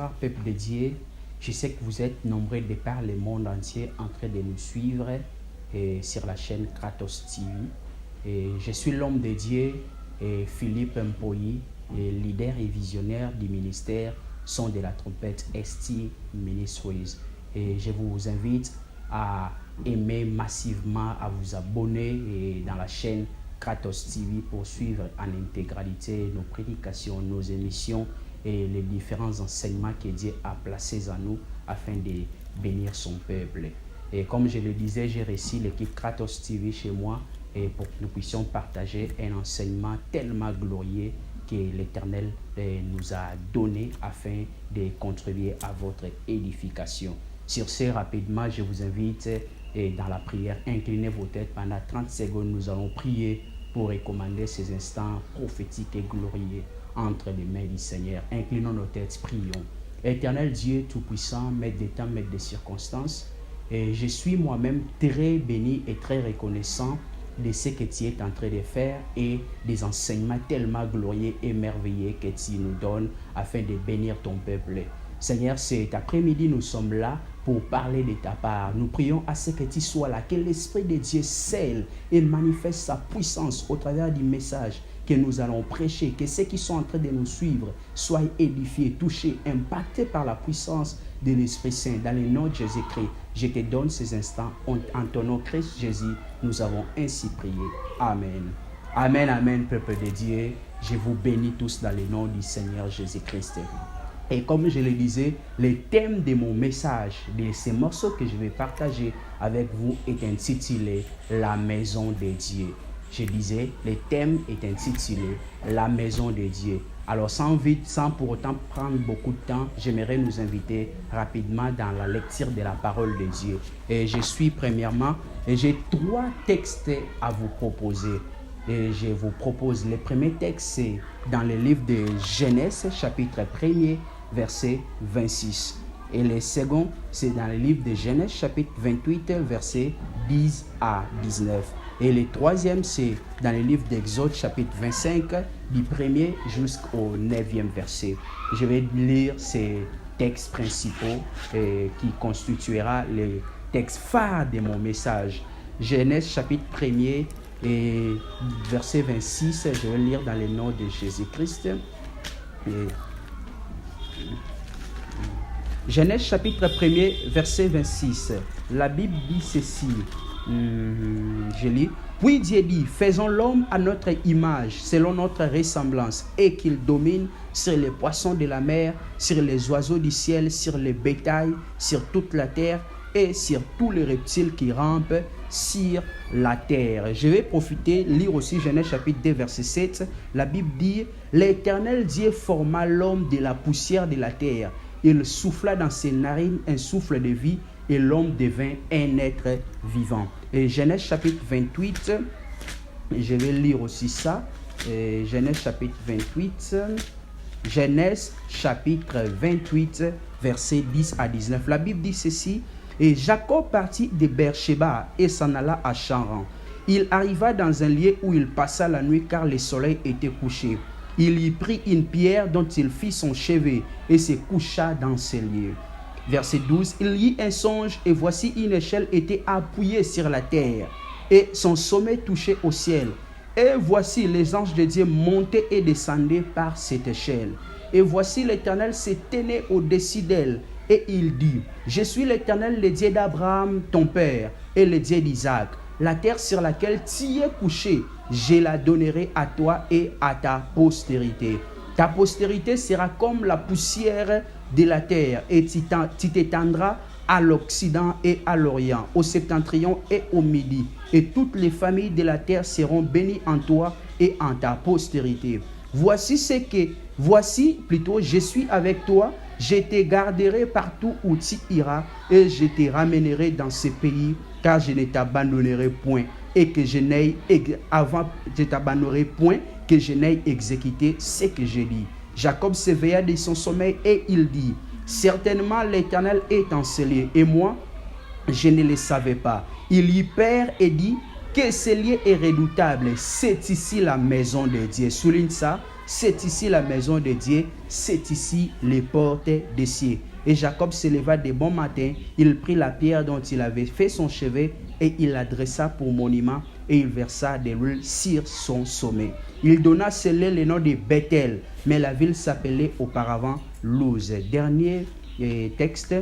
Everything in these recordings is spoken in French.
bonsoir, peuple de Dieu. Je sais que vous êtes nombreux de par le monde entier en train de nous suivre sur la chaîne Kratos TV. Je suis l'homme de Dieu, Philippe Mpoyi, leader et visionnaire du ministère Son de la trompette ST Ministries. Et je vous invite à aimer massivement, à vous abonner dans la chaîne Kratos TV pour suivre en intégralité nos prédications, nos émissions et les différents enseignements que Dieu a placés en nous afin de bénir son peuple. Et comme je le disais, j'ai reçu l'équipe Kratos TV chez moi et pour que nous puissions partager un enseignement tellement glorieux que l'Éternel nous a donné afin de contribuer à votre édification. Sur ce, rapidement, je vous invite dans la prière, inclinez vos têtes pendant 30 secondes. Nous allons prier pour recommander ces instants prophétiques et glorieux entre les mains du Seigneur. Inclinons nos têtes, prions. Éternel Dieu Tout-Puissant, maître des temps, maître des circonstances, et je suis moi-même très béni et très reconnaissant de ce que tu es en train de faire et des enseignements tellement glorieux et merveilleux que tu nous donnes afin de bénir ton peuple. Seigneur, cet après-midi, nous sommes là pour parler de ta part. Nous prions à ce que tu sois là, que l'Esprit de Dieu scelle et manifeste sa puissance au travers du message que nous allons prêcher, que ceux qui sont en train de nous suivre soient édifiés, touchés, impactés par la puissance de l'Esprit Saint. Dans le nom de Jésus-Christ, je te donne ces instants. En ton nom, Christ Jésus, nous avons ainsi prié. Amen. Amen, amen, peuple de Dieu. Je vous bénis tous dans le nom du Seigneur Jésus-Christ. Et comme je le disais, le thème de mon message, de ces morceaux que je vais partager avec vous est intitulé « La maison de Dieu ». Je disais, le thème est intitulé « La maison de Dieu ». Alors sans pour autant prendre beaucoup de temps, j'aimerais nous inviter rapidement dans la lecture de la parole de Dieu. Et je suis premièrement, et j'ai 3 textes à vous proposer. Et je vous propose, le premier texte, c'est dans le livre de Genèse, chapitre 1er, verset 26. Et le second, c'est dans le livre de Genèse, chapitre 28, verset 10 à 19. Et le troisième, c'est dans le livre d'Exode, chapitre 25, du 1er jusqu'au 9e verset. Je vais lire ces textes principaux qui constituera le texte phare de mon message. Genèse, chapitre 1er, et verset 26, je vais lire dans le nom de Jésus-Christ. Genèse chapitre 1er, verset 26. La Bible dit ceci. Je lis. Puis Dieu dit, faisons l'homme à notre image, selon notre ressemblance, et qu'il domine sur les poissons de la mer, sur les oiseaux du ciel, sur le bétail, sur toute la terre, et sur tous les reptiles qui rampent sur la terre. Je vais profiter, lire aussi Genèse chapitre 2, verset 7. La Bible dit, l'Éternel Dieu forma l'homme de la poussière de la terre. Il souffla dans ses narines un souffle de vie et l'homme devint un être vivant. Et Genèse chapitre 28, je vais lire aussi ça. Genèse chapitre 28, Genèse chapitre 28, verset 10 à 19. La Bible dit ceci. Et Jacob partit de Beersheba et s'en alla à Charan. Il arriva dans un lieu où il passa la nuit car le soleil était couché. Il y prit une pierre dont il fit son chevet et se coucha dans ce lieu. Verset 12. Il y eut un songe et voici une échelle était appuyée sur la terre et son sommet touchait au ciel. Et voici les anges de Dieu montaient et descendaient par cette échelle. Et voici l'Éternel se tenait au-dessus d'elle. Et il dit, je suis l'Éternel, le Dieu d'Abraham, ton père, et le Dieu d'Isaac. La terre sur laquelle tu es couché, je la donnerai à toi et à ta postérité. Ta postérité sera comme la poussière de la terre, et tu t'étendras à l'Occident et à l'Orient, au septentrion et au Midi. Et toutes les familles de la terre seront bénies en toi et en ta postérité. Voici, je suis avec toi. Je te garderai partout où tu iras et je te ramènerai dans ce pays, car je ne t'abandonnerai point et que je n'aille exécuté ce que j'ai dit. Jacob s'éveilla de son sommeil et il dit, certainement l'Éternel est enseigné et moi, je ne le savais pas. Il y perd et dit, que ce lieu est redoutable. C'est ici la maison de Dieu. Souligne ça. C'est ici la maison de Dieu. C'est ici les portes des cieux. Et Jacob se leva de bon matin. Il prit la pierre dont il avait fait son chevet et il la dressa pour monument et il versa de l'huile sur son sommet. Il donna le nom de Bethel, mais la ville s'appelait auparavant Luz. Dernier texte,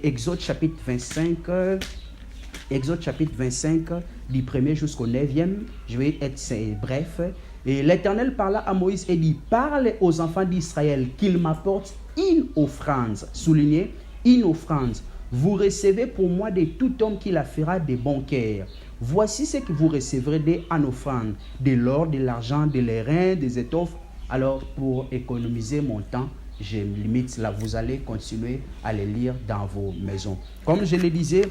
Exode chapitre 25. Exode chapitre 25, du 1er jusqu'au 9e. Je vais être bref. Et l'Éternel parla à Moïse et dit, parle aux enfants d'Israël qu'ils m'apportent une offrande. Soulignez, une offrande. Vous recevez pour moi de tout homme qui la fera de bon cœur. Voici ce que vous recevrez en offrande, de l'or, de l'argent, de l'airain, des étoffes. Alors, pour économiser mon temps, je limite là, vous allez continuer à les lire dans vos maisons. Comme je le disais,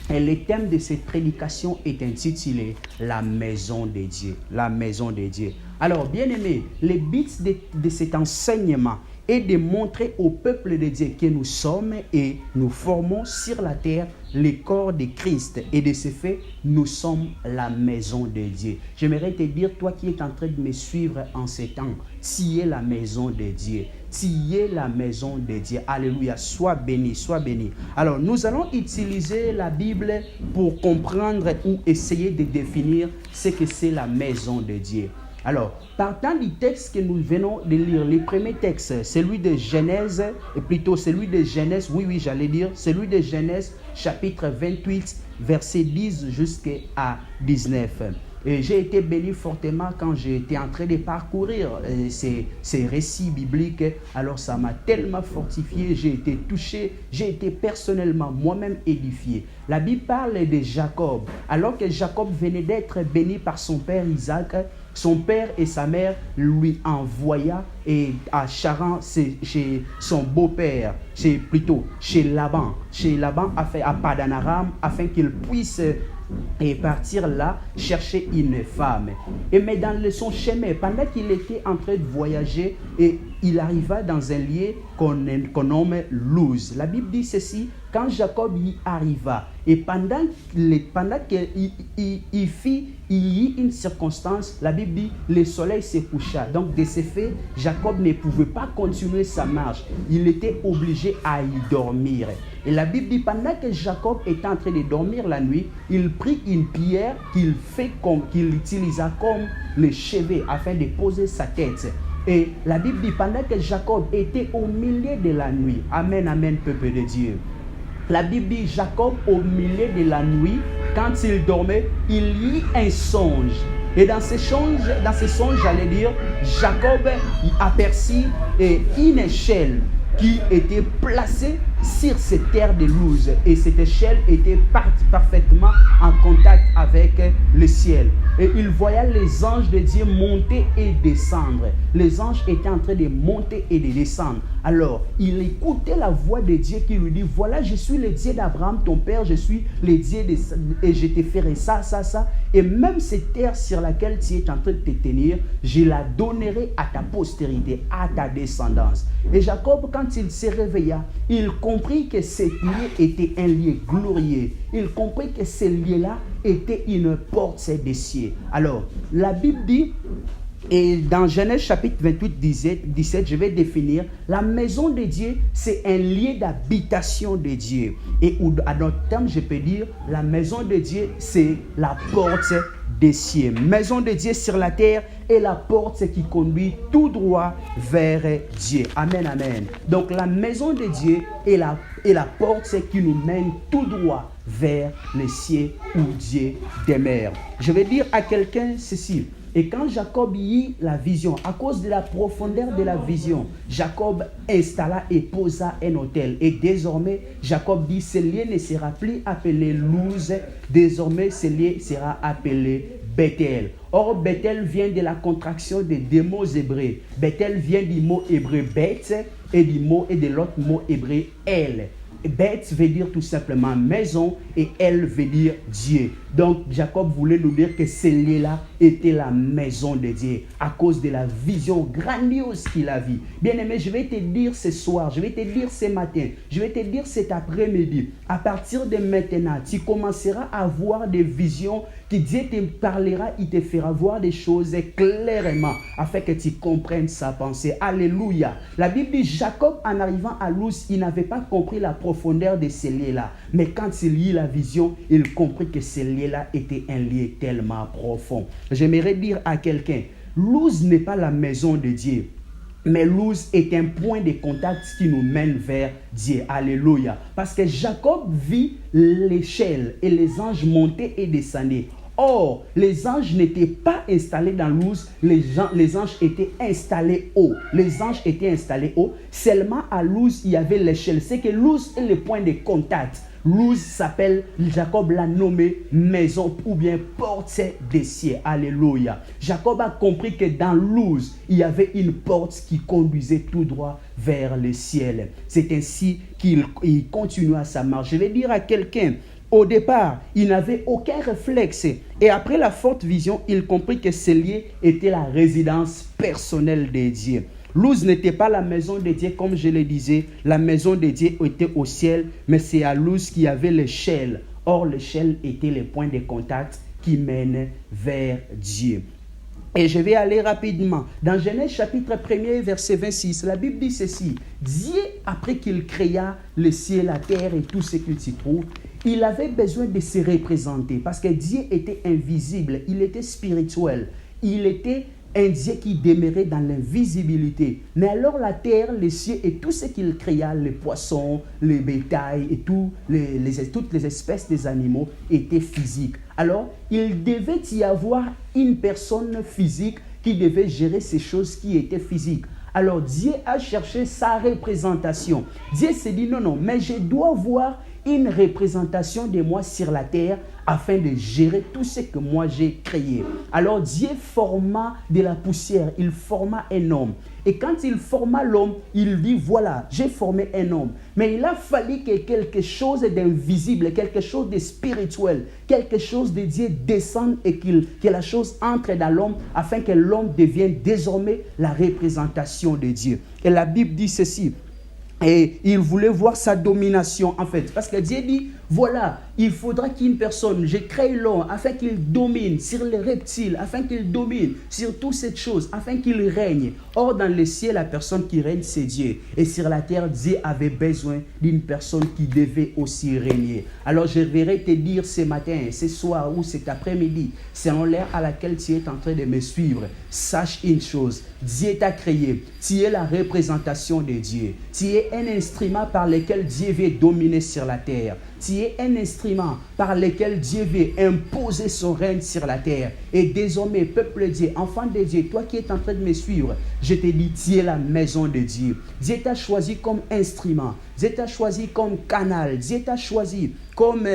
le thème de cette prédication est intitulé « La maison de Dieu ». La maison de Dieu. Alors, bien aimé, le but de cet enseignement est de montrer au peuple de Dieu que nous sommes et nous formons sur la terre le corps de Christ. Et de ce fait, nous sommes la maison de Dieu. J'aimerais te dire, toi qui es en train de me suivre en ces temps, tu es la maison de Dieu. Tu es la maison de Dieu. Alléluia. Sois béni, sois béni. Alors, nous allons utiliser la Bible pour comprendre ou essayer de définir ce que c'est la maison de Dieu. Alors, partant du texte que nous venons de lire, le premier texte, celui de Genèse, et plutôt celui de Genèse, celui de Genèse, chapitre 28, verset 10 jusqu'à 19. Et j'ai été béni fortement quand j'étais en train de parcourir ces récits bibliques. Alors ça m'a tellement fortifié, j'ai été touché, j'ai été personnellement moi-même édifié. La Bible parle de Jacob. Alors que Jacob venait d'être béni par son père Isaac, son père et sa mère lui envoya à Charan chez son beau-père, chez Laban à Padan Aram, afin qu'il puisse partir là chercher une femme. Mais dans son chemin, pendant qu'il était en train de voyager, et il arriva dans un lieu qu'on nomme Luz. La Bible dit ceci, quand Jacob y arriva, et pendant qu'il y eut une circonstance, la Bible dit, le soleil se coucha. Donc de ce fait, Jacob ne pouvait pas continuer sa marche. Il était obligé à y dormir. Et la Bible dit, pendant que Jacob était en train de dormir la nuit, il prit une pierre qu'il utilisa comme le chevet afin de poser sa tête. Et la Bible dit, pendant que Jacob était au milieu de la nuit, amen, amen, peuple de Dieu. La Bible dit, Jacob, au milieu de la nuit, quand il dormait, il y eut un songe. Et dans ce songe, j'allais dire, Jacob aperçut une échelle qui était placée sur cette terre de Luz. Et cette échelle était parfaitement en contact avec le ciel. Et il voyait les anges de Dieu monter et descendre. Les anges étaient en train de monter et de descendre. Alors, il écoutait la voix de Dieu qui lui dit, voilà, je suis le Dieu d'Abraham, ton père, je suis le Dieu et je te ferai ça, ça, ça. Et même cette terre sur laquelle tu es en train de te tenir, je la donnerai à ta postérité, à ta descendance. Et Jacob, quand il se réveilla, il comprit que ce lieu était un lieu glorieux. Il comprit que ce lieu-là était une porte des cieux. Alors, la Bible dit, et dans Genèse chapitre 28, 17, je vais définir, la maison de Dieu, c'est un lieu d'habitation de Dieu. Et à notre terme, je peux dire, la maison de Dieu, c'est la porte des cieux. Maison de Dieu sur la terre est la porte qui conduit tout droit vers Dieu. Amen, amen. Donc la maison de Dieu est la porte qui nous mène tout droit vers les cieux où Dieu demeure. Je vais dire à quelqu'un ceci. Et quand Jacob y eut la vision, à cause de la profondeur de la vision, Jacob installa et posa un autel. Et désormais, Jacob dit, ce lieu ne sera plus appelé Luz, désormais ce lieu sera appelé Bethel. Or, Bethel vient de la contraction des deux mots hébreux. Bethel vient du mot hébreu Beth et de l'autre mot hébreu El. Beth veut dire tout simplement maison et El veut dire Dieu. Donc, Jacob voulait nous dire que ce lieu-là était la maison de Dieu à cause de la vision grandiose qu'il a vue. Bien-aimé, je vais te dire ce soir, je vais te dire ce matin, je vais te dire cet après-midi, à partir de maintenant, tu commenceras à avoir des visions que Dieu te parlera, il te fera voir des choses clairement afin que tu comprennes sa pensée. Alléluia. La Bible dit, Jacob, en arrivant à Luz, il n'avait pas compris la profondeur de ce lieu-là. Mais quand il lit la vision, il comprit que ce lieu-là était un lieu tellement profond. J'aimerais dire à quelqu'un, Luz n'est pas la maison de Dieu. Mais Luz est un point de contact qui nous mène vers Dieu. Alléluia. Parce que Jacob vit l'échelle et les anges montaient et descendaient. Or, les anges n'étaient pas installés dans Luz, les anges étaient installés haut. Les anges étaient installés haut. Seulement à Luz, il y avait l'échelle. C'est que Luz est le point de contact. Luz s'appelle, Jacob l'a nommé maison ou bien porte des cieux. Alléluia. Jacob a compris que dans Luz, il y avait une porte qui conduisait tout droit vers le ciel. C'est ainsi qu'il continua sa marche. Je vais dire à quelqu'un, au départ, il n'avait aucun réflexe. Et après la forte vision, il comprit que ce lieu était la résidence personnelle de Dieu. Luz n'était pas la maison de Dieu, comme je le disais. La maison de Dieu était au ciel, mais c'est à Luz qu'il y avait l'échelle. Or, l'échelle était le point de contact qui mène vers Dieu. Et je vais aller rapidement. Dans Genèse chapitre 1er, verset 26, la Bible dit ceci. Dieu, après qu'il créa le ciel, la terre et tout ce qu'il s'y trouve, il avait besoin de se représenter parce que Dieu était invisible, il était spirituel, il était un Dieu qui demeurait dans l'invisibilité. Mais alors la terre, les cieux et tout ce qu'il créa, les poissons, les bétails et toutes les espèces des animaux étaient physiques. Alors, il devait y avoir une personne physique qui devait gérer ces choses qui étaient physiques. Alors, Dieu a cherché sa représentation. Dieu s'est dit, non, mais je dois voir une représentation de moi sur la terre afin de gérer tout ce que moi j'ai créé. Alors Dieu forma de la poussière, il forma un homme. Et quand il forma l'homme, il dit voilà, j'ai formé un homme. Mais il a fallu que quelque chose d'invisible, quelque chose de spirituel, quelque chose de Dieu descende et que la chose entre dans l'homme afin que l'homme devienne désormais la représentation de Dieu. Et la Bible dit ceci. Et il voulait voir sa domination en fait. Parce que Dieu dit, voilà, il faudra qu'une personne, je crée l'homme afin qu'il domine sur les reptiles, afin qu'il domine sur toutes ces choses, afin qu'il règne. Or, dans le ciel, la personne qui règne, c'est Dieu. Et sur la terre, Dieu avait besoin d'une personne qui devait aussi régner. Alors, je vais te dire ce matin, ce soir ou cet après-midi, selon l'heure à laquelle tu es en train de me suivre, sache une chose, Dieu t'a créé, tu es la représentation de Dieu. Tu es un instrument par lequel Dieu veut dominer sur la terre. Tu es un instrument par lequel Dieu veut imposer son règne sur la terre. Et désormais, peuple de Dieu, enfant de Dieu, toi qui es en train de me suivre, je te dis, tu es la maison de Dieu. Dieu t'a choisi comme instrument. Dieu t'a choisi comme canal. Dieu t'a choisi comme...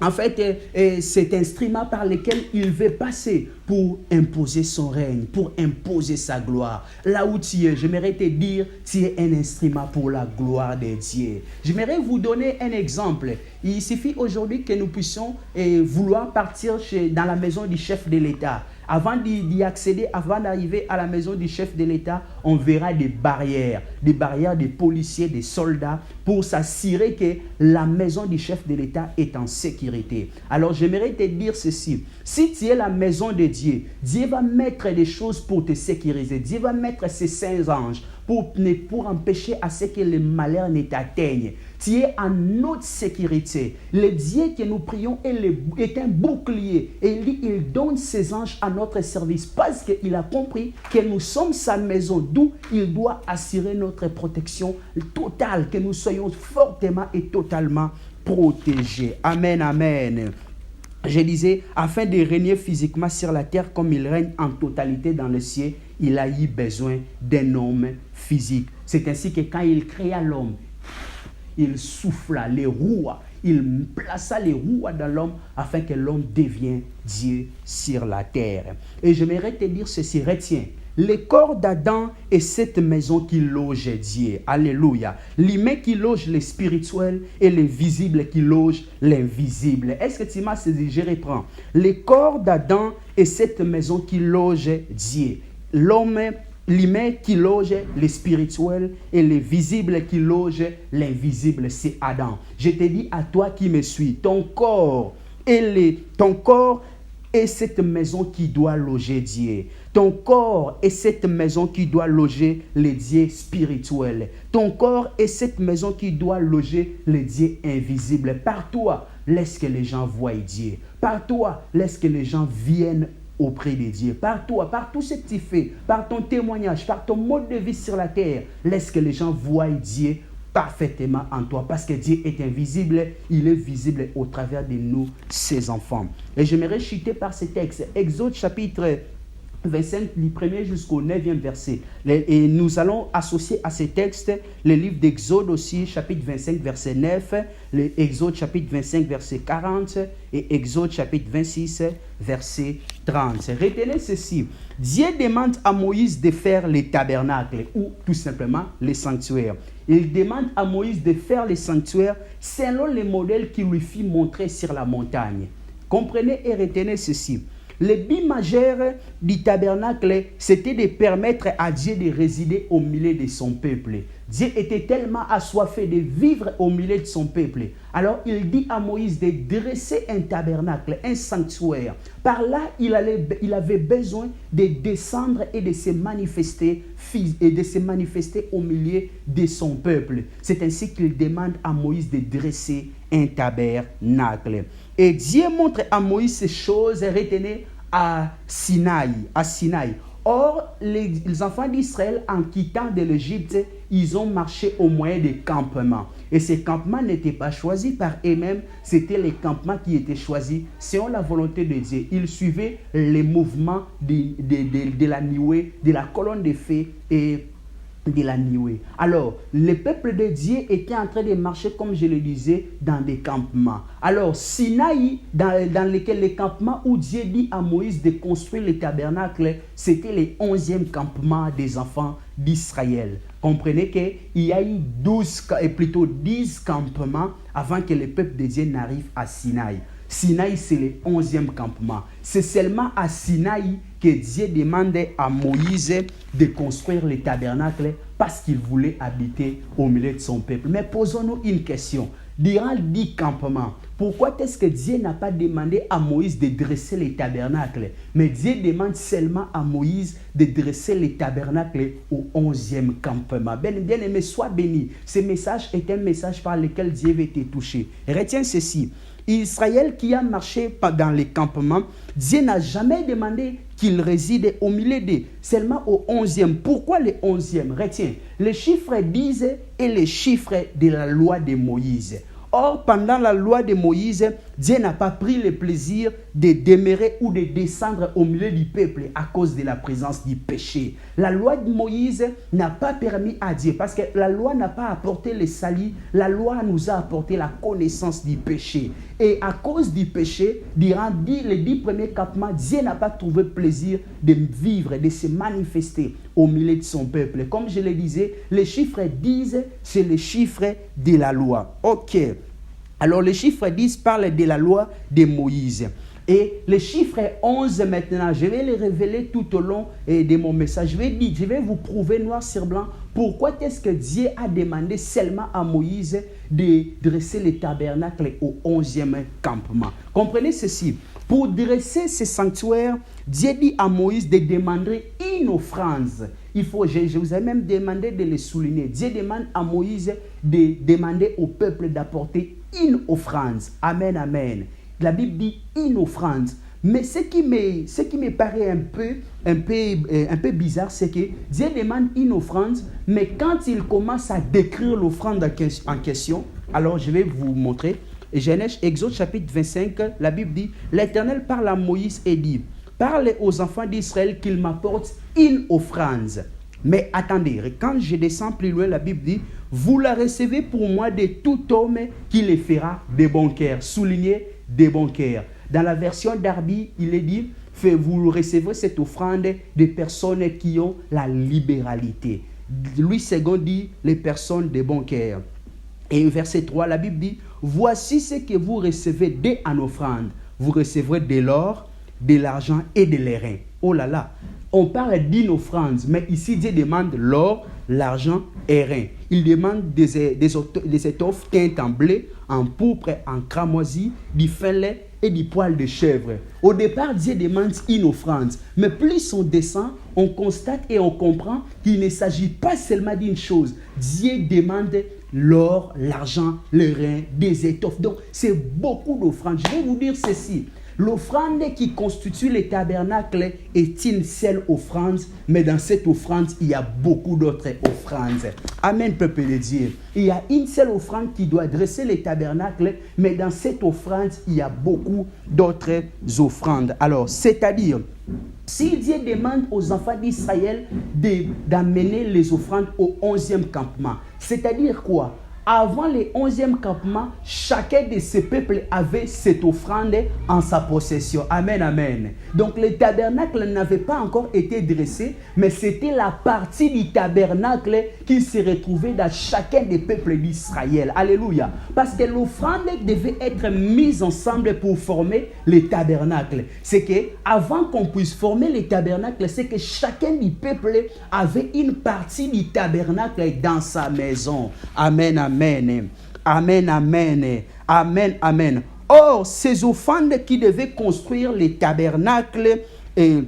En fait, cet instrument par lequel il veut passer pour imposer son règne, pour imposer sa gloire. Là où tu es, j'aimerais te dire, tu es un instrument pour la gloire de Dieu. J'aimerais vous donner un exemple. Il suffit aujourd'hui que nous puissions vouloir partir dans la maison du chef de l'État. Avant d'y accéder, avant d'arriver à la maison du chef de l'État, on verra des barrières des policiers, des soldats, pour s'assurer que la maison du chef de l'État est en sécurité. Alors, j'aimerais te dire ceci. Si tu es la maison de Dieu, Dieu va mettre des choses pour te sécuriser. Dieu va mettre ses saints anges pour empêcher à ce que le malheur ne t'atteigne. Tu es en notre sécurité. Le Dieu que nous prions est un bouclier. Et il dit, il donne ses anges à notre service parce qu'il a compris que nous sommes sa maison, d'où il doit assurer notre protection totale, que nous soyons fortement et totalement protégés. Amen, amen. Je disais, afin de régner physiquement sur la terre comme il règne en totalité dans le ciel, il a eu besoin d'un homme physique. C'est ainsi que quand il créa l'homme, il souffla les roues, il plaça les roues dans l'homme afin que l'homme devienne Dieu sur la terre. Et j'aimerais te dire ceci, retiens, le corps d'Adam est cette maison qui loge Dieu. Alléluia. L'humain qui loge le spirituel et le visible qui loge l'invisible. Est-ce que tu m'as saisi? Je reprends. Le corps d'Adam est cette maison qui loge Dieu. L'humain qui loge le spirituel et le visible qui loge l'invisible, c'est Adam. Je te dis à toi qui me suis, ton corps est cette maison qui doit loger Dieu. Ton corps est cette maison qui doit loger les dieux spirituels. Ton corps est cette maison qui doit loger les dieux invisibles. Par toi, laisse que les gens voient Dieu. Par toi, laisse que les gens viennent auprès de Dieu. Par toi, par tout ce que tu fais, par ton témoignage, par ton mode de vie sur la terre, laisse que les gens voient Dieu parfaitement en toi. Parce que Dieu est invisible, il est visible au travers de nous, ses enfants. Et j'aimerais chuter par ce texte. Exode chapitre 25, du 1er jusqu'au 9e verset. Et nous allons associer à ces textes le livre d'Exode aussi, chapitre 25, verset 9, Exode chapitre 25, verset 40 et Exode chapitre 26, verset 30. Retenez ceci. Dieu demande à Moïse de faire les tabernacles ou tout simplement les sanctuaires. Il demande à Moïse de faire les sanctuaires selon les modèles qu'il lui fit montrer sur la montagne. Comprenez et retenez ceci. Le but majeur du tabernacle, c'était de permettre à Dieu de résider au milieu de son peuple. Dieu était tellement assoiffé de vivre au milieu de son peuple. Alors il dit à Moïse de dresser un tabernacle, un sanctuaire. Par là, il avait besoin de descendre et de se manifester au milieu de son peuple. C'est ainsi qu'il demande à Moïse de dresser un tabernacle. Et Dieu montre à Moïse ces choses, retenez, à Sinaï. Or, les enfants d'Israël, en quittant de l'Égypte, ils ont marché au moyen des campements. Et ces campements n'étaient pas choisis par eux-mêmes, c'était les campements qui étaient choisis selon la volonté de Dieu. Ils suivaient les mouvements de la nuée, de la colonne de feu et de la nuée. Alors, le peuple de Dieu était en train de marcher, comme je le disais, dans des campements. Alors, Sinaï, dans lequel les campements où Dieu dit à Moïse de construire le tabernacle, c'était le 11e campement des enfants d'Israël. Comprenez qu'il y a eu 10 campements avant que le peuple de Dieu n'arrive à Sinaï. Sinaï, c'est le 11e campement. C'est seulement à Sinaï que Dieu demandait à Moïse de construire le tabernacle parce qu'il voulait habiter au milieu de son peuple. Mais posons-nous une question. Durant 10 campements, pourquoi est-ce que Dieu n'a pas demandé à Moïse de dresser les tabernacles? Mais Dieu demande seulement à Moïse de dresser les tabernacles au 11e campement. Bien aimé, sois béni. Ce message est un message par lequel Dieu veut te toucher. Retiens ceci. Israël qui a marché dans les campements, Dieu n'a jamais demandé qu'il réside au milieu d'eux, seulement au 11e. Pourquoi le 11e? Retiens, les chiffres 10 et les chiffres de la loi de Moïse. Or, pendant la loi de Moïse, Dieu n'a pas pris le plaisir de demeurer ou de descendre au milieu du peuple à cause de la présence du péché. La loi de Moïse n'a pas permis à Dieu, parce que la loi n'a pas apporté le salut, la loi nous a apporté la connaissance du péché. Et à cause du péché, durant les 10 premiers campements, Dieu n'a pas trouvé plaisir de vivre, de se manifester au milieu de son peuple. Comme je le disais, les chiffres 10, c'est les chiffres de la loi. Ok. Alors, les chiffres 10 parlent de la loi de Moïse. Et les chiffres 11 maintenant, je vais les révéler tout au long de mon message. Je vais vous prouver noir sur blanc pourquoi est-ce que Dieu a demandé seulement à Moïse de dresser le tabernacle au 11e campement. Comprenez ceci. Pour dresser ce sanctuaire, Dieu dit à Moïse de demander une offrande. Je vous ai même demandé de le souligner. Dieu demande à Moïse de demander au peuple d'apporter une offrande. Amen, amen. La Bible dit une offrande. Mais ce qui me paraît un peu bizarre, c'est que Dieu demande une offrande, mais quand il commence à décrire l'offrande en question, alors je vais vous montrer. Genèse, Exode chapitre 25, la Bible dit, l'Éternel parle à Moïse et dit, parle aux enfants d'Israël qu'ils m'apportent une offrande. Mais attendez, quand je descends plus loin, la Bible dit, vous la recevez pour moi de tout homme qui les fera de bon cœur. Soulignez de bon cœur. Dans la version d'Arby, il est dit, vous recevrez cette offrande des personnes qui ont la libéralité. Louis II dit les personnes de bon cœur. Et verset 3, la Bible dit, voici ce que vous recevez dès en offrande. Vous recevrez de l'or, de l'argent et de l'airain. Oh là là, on parle d'une offrande, mais ici Dieu demande l'or, l'argent et l'airain. Il demande des étoffes teintes en blé, en pourpre, en cramoisi, du fin lait et du poil de chèvre. Au départ, Dieu demande une offrande, mais plus on descend, on constate et on comprend qu'il ne s'agit pas seulement d'une chose. Dieu demande l'or, l'argent, le rein, des étoffes. Donc, c'est beaucoup d'offrandes. Je vais vous dire ceci. L'offrande qui constitue le tabernacle est une seule offrande, mais dans cette offrande, il y a beaucoup d'autres offrandes. Amen, peuple de Dieu. Il y a une seule offrande qui doit dresser le tabernacle, mais dans cette offrande, il y a beaucoup d'autres offrandes. Alors, c'est-à-dire, si Dieu demande aux enfants d'Israël d'amener les offrandes au 11e campement, c'est-à-dire quoi? Avant le 11e campement, chacun de ces peuples avait cette offrande en sa possession. Amen, amen. Donc le tabernacle n'avait pas encore été dressé, mais c'était la partie du tabernacle qui se retrouvait dans chacun des peuples d'Israël. Alléluia. Parce que l'offrande devait être mise ensemble pour former le tabernacle. C'est que avant qu'on puisse former le tabernacle, c'est que chacun du peuple avait une partie du tabernacle dans sa maison. Amen, amen. Amen, amen, amen, amen, amen. Or, ces offrandes qui devaient construire les tabernacles, et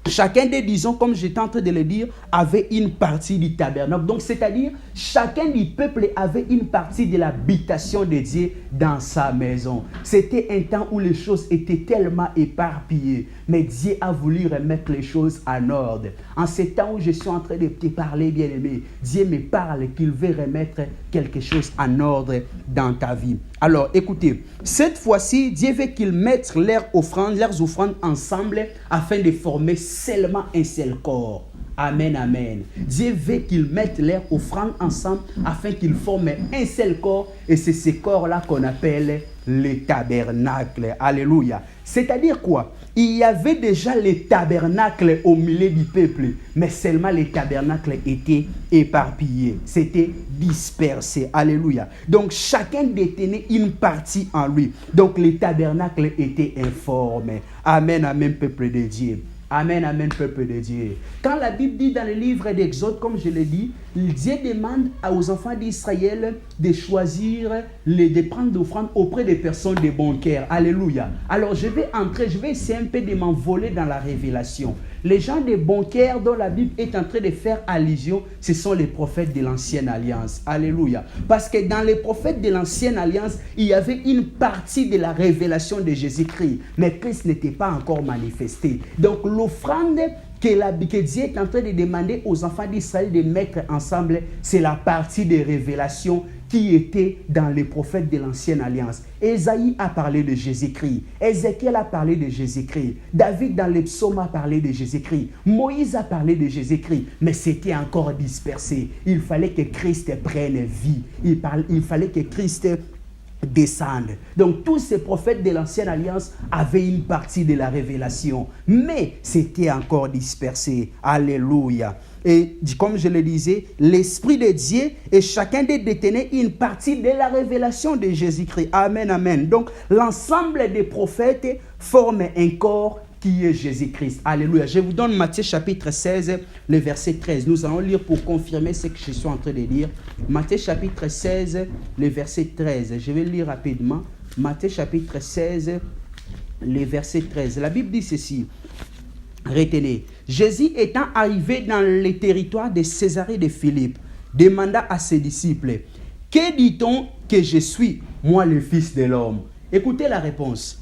chacun des, disons, comme j'étais en train de le dire, avait une partie du tabernacle. Donc, c'est-à-dire, chacun du peuple avait une partie de l'habitation de Dieu dans sa maison. C'était un temps où les choses étaient tellement éparpillées. Mais Dieu a voulu remettre les choses en ordre. En ce temps où je suis en train de te parler, bien-aimé, Dieu me parle qu'il veut remettre quelque chose en ordre dans ta vie. Alors, écoutez, cette fois-ci, Dieu veut qu'ils mettent leurs offrandes ensemble afin de former seulement un seul corps. Amen, amen. Dieu veut qu'ils mettent leurs offrandes ensemble afin qu'ils forment un seul corps. Et c'est ce corps-là qu'on appelle le tabernacle. Alléluia. C'est-à-dire quoi? Il y avait déjà les tabernacles au milieu du peuple, mais seulement les tabernacles étaient éparpillés, c'était dispersé. Alléluia. Donc chacun détenait une partie en lui. Donc les tabernacles étaient informes. Amen, amen, peuple de Dieu. Amen, amen, peuple de Dieu. Quand la Bible dit dans le livre d'Exode, comme je l'ai dit, Dieu demande aux enfants d'Israël de choisir, de prendre d'offrandes auprès des personnes de bon cœur. Alléluia. Alors je vais essayer un peu de m'envoler dans la révélation. Les gens de bon cœur dont la Bible est en train de faire allusion, ce sont les prophètes de l'Ancienne Alliance. Alléluia. Parce que dans les prophètes de l'Ancienne Alliance, il y avait une partie de la révélation de Jésus-Christ. Mais Christ n'était pas encore manifesté. Donc l'offrande que Dieu est en train de demander aux enfants d'Israël de mettre ensemble, c'est la partie des révélations qui était dans les prophètes de l'Ancienne Alliance. Ésaïe a parlé de Jésus-Christ. Ézéchiel a parlé de Jésus-Christ. David dans les psaumes a parlé de Jésus-Christ. Moïse a parlé de Jésus-Christ. Mais c'était encore dispersé. Il fallait que Christ prenne vie. Il fallait que Christ descende. Donc tous ces prophètes de l'Ancienne Alliance avaient une partie de la révélation, mais c'était encore dispersé. Alléluia. Et comme je le disais, l'Esprit de Dieu et chacun des détenait une partie de la révélation de Jésus-Christ. Amen, amen. Donc l'ensemble des prophètes forment un corps qui est Jésus-Christ. Alléluia. Je vous donne Matthieu chapitre 16, le verset 13. Nous allons lire pour confirmer ce que je suis en train de dire. Matthieu chapitre 16, le verset 13. Je vais lire rapidement. Matthieu chapitre 16, le verset 13. La Bible dit ceci. Retenez. Jésus étant arrivé dans le territoire de Césarée de Philippe, demanda à ses disciples, « Que dit-on que je suis, moi le Fils de l'homme ?» Écoutez la réponse.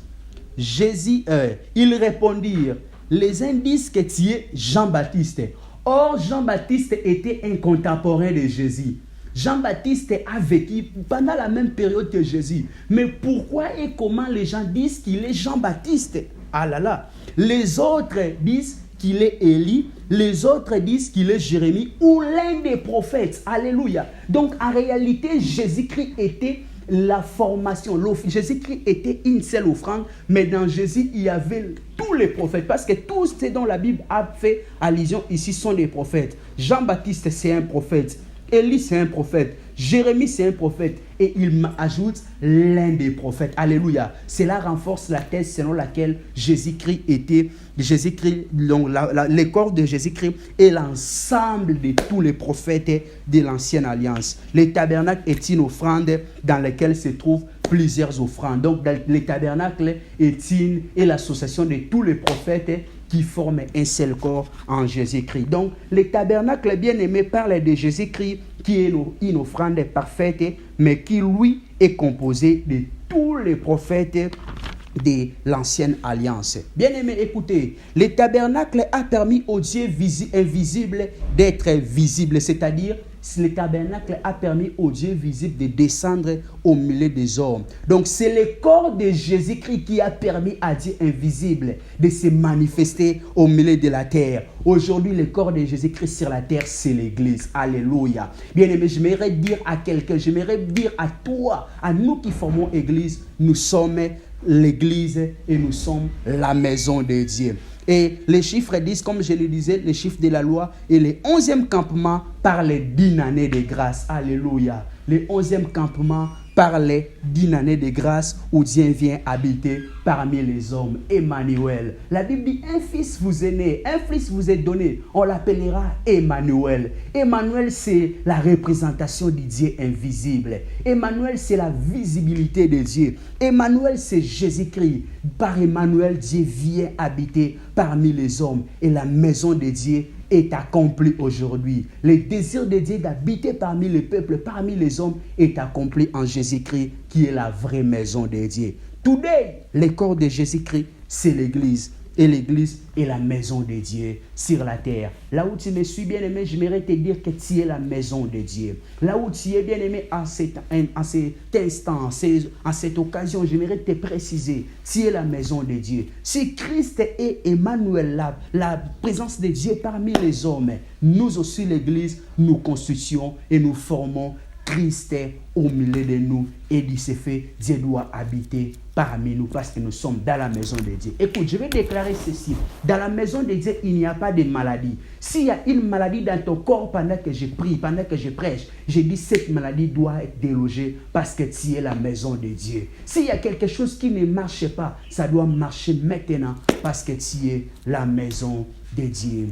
Ils répondirent, les uns disent que tu es Jean-Baptiste. Or, Jean-Baptiste était un contemporain de Jésus. Jean-Baptiste a vécu pendant la même période que Jésus. Mais pourquoi et comment les gens disent qu'il est Jean-Baptiste? Ah là là. Les autres disent qu'il est Élie, les autres disent qu'il est Jérémie ou l'un des prophètes. Alléluia. Donc, en réalité, Jésus-Christ était la formation. Jésus-Christ était une seule offrande, mais dans Jésus, il y avait tous tous les prophètes, parce que tous ceux dont la Bible a fait allusion ici sont des prophètes. Jean-Baptiste, c'est un prophète. Élie, c'est un prophète. Jérémie, c'est un prophète. Et il ajoute l'un des prophètes. Alléluia. Cela renforce la thèse selon laquelle Jésus-Christ était, donc les corps de Jésus-Christ est l'ensemble de tous les prophètes de l'ancienne alliance. Le tabernacle est une offrande dans laquelle se trouvent plusieurs offrandes. Donc, le tabernacle est l'association de tous les prophètes qui forment un seul corps en Jésus-Christ. Donc, le tabernacle bien-aimé parle de Jésus-Christ qui est une offrande parfaite, mais qui, lui, est composé de tous les prophètes de l'ancienne alliance. Bien-aimé, écoutez, le tabernacle a permis au Dieu invisible d'être visible, c'est-à-dire le tabernacle a permis au Dieu visible de descendre au milieu des hommes. Donc, c'est le corps de Jésus-Christ qui a permis à Dieu invisible de se manifester au milieu de la terre. Aujourd'hui, le corps de Jésus-Christ sur la terre, c'est l'Église. Alléluia. Bien-aimé, j'aimerais dire à quelqu'un, j'aimerais dire à toi, à nous qui formons Église, nous sommes l'Église et nous sommes la maison de Dieu. Et les chiffres disent, comme je le disais, les chiffres de la loi et le 11e campement par les 10 années de grâce. Alléluia. Le 11e campement par les 10 années de grâce où Dieu vient habiter parmi les hommes. Emmanuel. La Bible dit, un fils vous est né, un fils vous est donné. On l'appellera Emmanuel. Emmanuel, c'est la représentation du Dieu invisible. Emmanuel, c'est la visibilité de Dieu. Emmanuel, c'est Jésus-Christ. Par Emmanuel, Dieu vient habiter parmi les hommes. Et la maison de Dieu est accompli aujourd'hui. Le désir de Dieu d'habiter parmi les peuples, parmi les hommes, est accompli en Jésus-Christ, qui est la vraie maison de Dieu. Today, le corps de Jésus-Christ, c'est l'Église. Et l'Église est la maison de Dieu sur la terre. Là où tu me suis, bien-aimé, j'aimerais te dire que tu es la maison de Dieu. Là où tu es, bien-aimé, en cet instant, en cette occasion, j'aimerais te préciser, tu es la maison de Dieu. Si Christ est Emmanuel, la présence de Dieu parmi les hommes, nous aussi, l'Église, nous constituons et nous formons Christ au milieu de nous, et de ce fait, Dieu doit habiter parmi nous parce que nous sommes dans la maison de Dieu. Écoute, je vais déclarer ceci. Dans la maison de Dieu, il n'y a pas de maladie. S'il y a une maladie dans ton corps pendant que je prie, pendant que je prêche, je dis cette maladie doit être délogée parce que tu es la maison de Dieu. S'il y a quelque chose qui ne marche pas, ça doit marcher maintenant parce que tu es la maison de Dieu.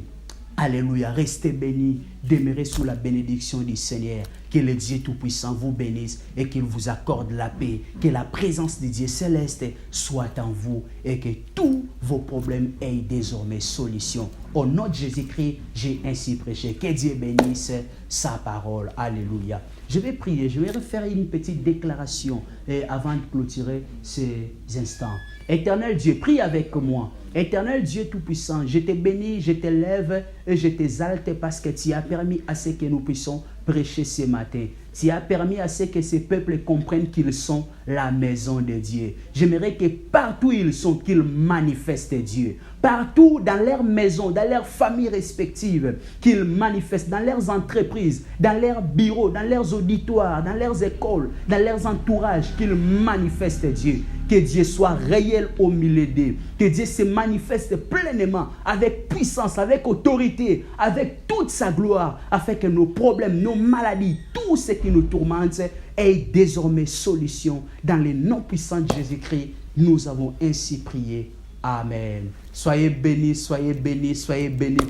Alléluia, restez bénis, demeurez sous la bénédiction du Seigneur. Que le Dieu Tout-Puissant vous bénisse et qu'il vous accorde la paix. Que la présence de Dieu céleste soit en vous et que tous vos problèmes aient désormais solution. Au nom de Jésus-Christ, j'ai ainsi prêché. Que Dieu bénisse sa parole. Alléluia. Je vais prier, je vais faire une petite déclaration avant de clôturer ces instants. Éternel Dieu, prie avec moi. Éternel Dieu Tout-Puissant, je te bénis, je t'élève et je t'exalte parce que tu as permis à ce que nous puissions prêcher ce matin. Tu as permis à ce que ces peuples comprennent qu'ils sont la maison de Dieu. J'aimerais que partout où ils sont, qu'ils manifestent Dieu. Partout dans leur maison, dans leurs familles respectives, qu'ils manifestent dans leurs entreprises, dans leurs bureaux, dans leurs auditoires, dans leurs écoles, dans leurs entourages, qu'ils manifestent Dieu. Que Dieu soit réel au milieu d'eux. Que Dieu se manifeste pleinement, avec puissance, avec autorité, avec toute sa gloire, afin que nos problèmes, nos maladies, tout ce qui nous tourmente, ait désormais solution. Dans le nom puissant de Jésus-Christ, nous avons ainsi prié. Amen. Soyez bénis,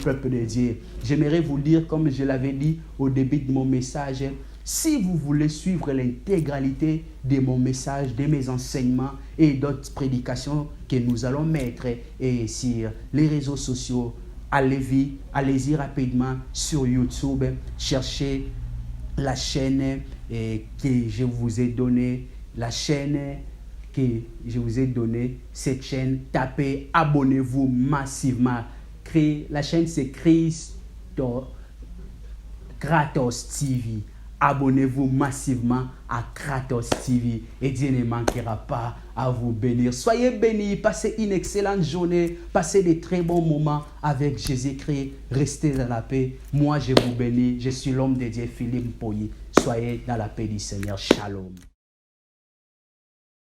peuple de Dieu. J'aimerais vous dire, comme je l'avais dit au début de mon message, si vous voulez suivre l'intégralité de mon message, de mes enseignements et d'autres prédications que nous allons mettre sur les réseaux sociaux, allez-y rapidement sur YouTube, cherchez la chaîne que je vous ai donnée, cette chaîne, tapez, abonnez-vous massivement. La chaîne c'est Kratos TV. Abonnez-vous massivement à Kratos TV et Dieu ne manquera pas à vous bénir. Soyez bénis, passez une excellente journée, passez de très bons moments avec Jésus-Christ. Restez dans la paix. Moi, je vous bénis. Je suis l'homme de Dieu, Philippe Mpoyi. Soyez dans la paix du Seigneur. Shalom.